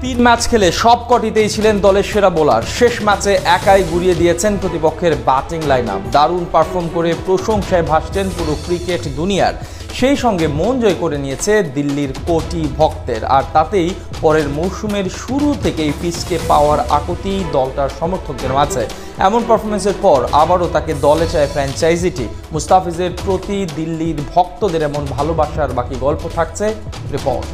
তিন ম্যাচ খেলে সবকটিতেই ছিলেন দলের সেরা বোলার। শেষ ম্যাচে একাই গুড়িয়ে দিয়েছেন প্রতিপক্ষের ব্যাটিং লাইন আপ। দারুণ পারফর্ম করে প্রশংসায় ভাসছেন পুরো ক্রিকেট দুনিয়ার। সেই সঙ্গে মন জয় করে নিয়েছে দিল্লির কোটি ভক্তের। আর তাতেই পরের মৌসুমের শুরু থেকেই ফিজকে পাওয়ার আকুতি দলটার সমর্থকদের মাঝে। এমন পারফরমেন্সের পর আবারও তাকে দলে চায় ফ্র্যাঞ্চাইজিটি। মুস্তাফিজের প্রতি দিল্লির ভক্তদের এমন ভালোবাসার বাকি গল্প থাকছে রিপোর্ট।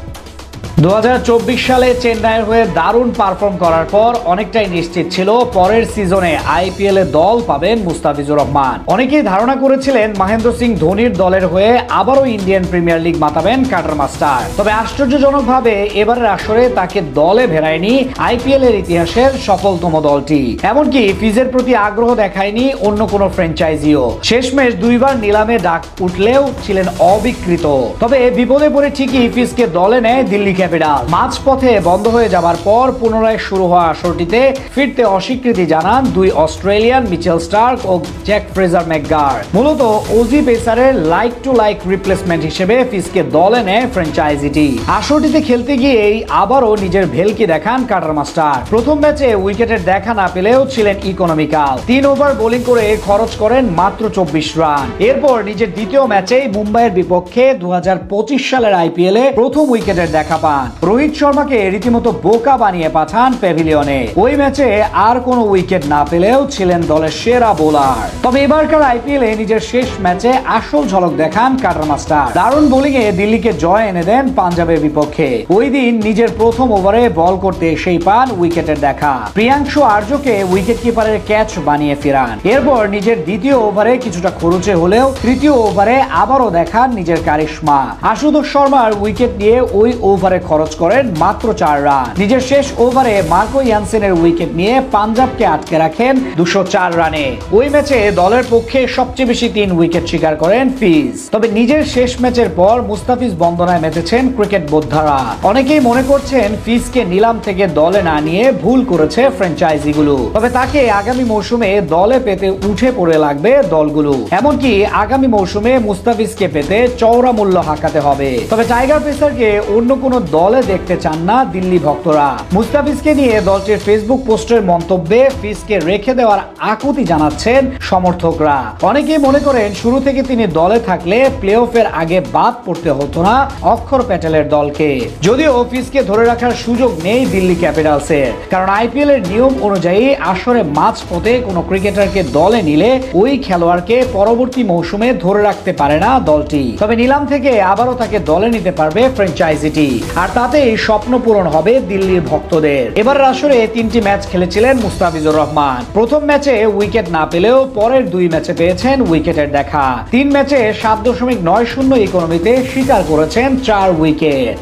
2024 সালে চেন্নাইয়ের হয়ে দারুণ পারফর্ম করার পর অনেকটাই নিশ্চিত ছিল পরের সিজনে আইপিএল এ দল পাবেন মুস্তাফিজুর রহমান। অনেকেই ধারণা করেছিলেন মহেন্দ্র সিং ধোনির দলের হয়ে আবারও ইন্ডিয়ান প্রিমিয়ার লিগ মাতাবেন কাটার মাস্টার। তবে আশ্চর্যজনকভাবে এবারের আসরে তাকে দলে ভেড়ায়নি আইপিএল এর ইতিহাসের সফলতম দলটি। এমনকি ফিজের প্রতি আগ্রহ দেখায়নি অন্য কোনো ফ্র্যাঞ্চাইজিও। শেষমেশ দুইবার নিলামে ডাক উঠলেও ছিলেন অবিকৃত। তবে বিপদে পড়ে ঠিকই ফিজকে দলে নেয় দিল্লি ক্যাপিটাল। মাঝপথে বন্ধ হয়ে যাবার পর পুনরায় শুরু হওয়া আসরটিতে ফিরতে অস্বীকৃতি জানান দুই অস্ট্রেলিয়ান মিচেল স্টার্ক ও জ্যাক ফ্রেজার ম্যাকগার। মূলত ওজি পেসারের লাইক টু লাইক রিপ্লেসমেন্ট হিসেবে ফিজকে দলে নেয় ফ্র্যাঞ্চাইজিটি। আসরটিতে খেলতে গিয়েই আবারও নিজের ভেলকি দেখান কাটার মাস্টার। প্রথম ম্যাচে উইকেটের দেখা না পেলেও ছিলেন ইকোনমিক্যাল। 3 ওভার বোলিং করে খরচ করেন মাত্র 24 রান। এরপর নিজের দ্বিতীয় ম্যাচেই মুম্বাইয়ের বিপক্ষে 2025 সালের আইপিএল এ প্রথম উইকেটের দেখা পান। রোহিত শর্মাকে রীতিমতো বোকা বানিয়ে পাঠান প্যাভিলিয়নে। ওই ম্যাচে আর কোনো উইকেট না পেলেও ছিলেন দলের সেরা বোলার। তবে এবারকার আইপিএল এ নিজের শেষ ম্যাচে আসল ঝলক দেখান কাটার মাস্টার। দারুণ বোলিং এ দিল্লিকে জয় এনে দেন পাঞ্জাবের বিপক্ষে। ওই দিন নিজের প্রথম ওভারে বল করতে এসেই পান উইকেটের দেখা। প্রিয়াংশু আর্যকে উইকেট কিপারের ক্যাচ বানিয়ে ফেরান। এরপর নিজের দ্বিতীয় ওভারে কিছুটা খরচে হলেও তৃতীয় ওভারে আবারও দেখান নিজের কারিশমা। আশুতোষ শর্মার উইকেট নিয়ে ওই ওভারে খরচ করেন মাত্র 4 রান। নিজের শেষ ওভারে মার্কো ইয়ানসেনের উইকেট নিয়ে পাঞ্জাবকে আটকে রাখেন 204 রানে। ওই ম্যাচে দলের পক্ষে সবচেয়ে বেশি 3 উইকেট শিকার করেন ফিজ। তবে নিজের শেষ ম্যাচের পর মুস্তাফিজ বন্দনায় মেতেছেন ক্রিকেট বোদ্ধারা। অনেকেই মনে করছেন ফিজকে নিলাম থেকে দলে না নিয়ে ভুল করেছে ফ্র্যাঞ্চাইজিগুলো। তবে তাকে আগামী মৌসুমে দলে পেতে উঠে পড়ে লাগবে দলগুলো। এমনকি আগামী মৌসুমে মুস্তাফিজকে পেতে চওড়া মূল্য হাঁকাতে হবে। তবে টাইগার পেসারকে অন্য কোনো দলে দেখতে চান না দিল্লি ভক্তরা। মুস্তাফিজকে নিয়ে দলটির ফেসবুক পোস্টের মন্তব্যে ফিজকে রেখে দেওয়ার আকুতি জানাচ্ছেন সমর্থকরা। অনেকেই মনে করেন শুরু থেকে তিনি দলে থাকলে প্লে অফের আগে বাদ পড়তে হতো না অক্ষর প্যাটেলের দলকে। যদিও ফিজকে ধরে রাখার সুযোগ নেই দিল্লি ক্যাপিটালসের, কারণ আইপিএল এর নিয়ম অনুযায়ী আসরে মাঝপথে কোনো ক্রিকেটারকে দলে নিলে ওই খেলোয়াড়কে পরবর্তী মৌসুমে ধরে রাখতে পারে না দলটি। তবে নিলাম থেকে আবারও তাকে দলে নিতে পারবে ফ্র্যাঞ্চাইজিটি। আর তাতেই স্বপ্ন পূরণ হবে দিল্লির ভক্তদের। এবারের আসরে 3টি ম্যাচ খেলেছিলেন মুস্তাফিজুর রহমান। প্রথম ম্যাচে উইকেট না পেলেও পরের 2 ম্যাচে পেয়েছেন উইকেটের দেখা। 3 ম্যাচে 7.90 ইকোনমিতে শিকার করেছেন 4 উইকেট।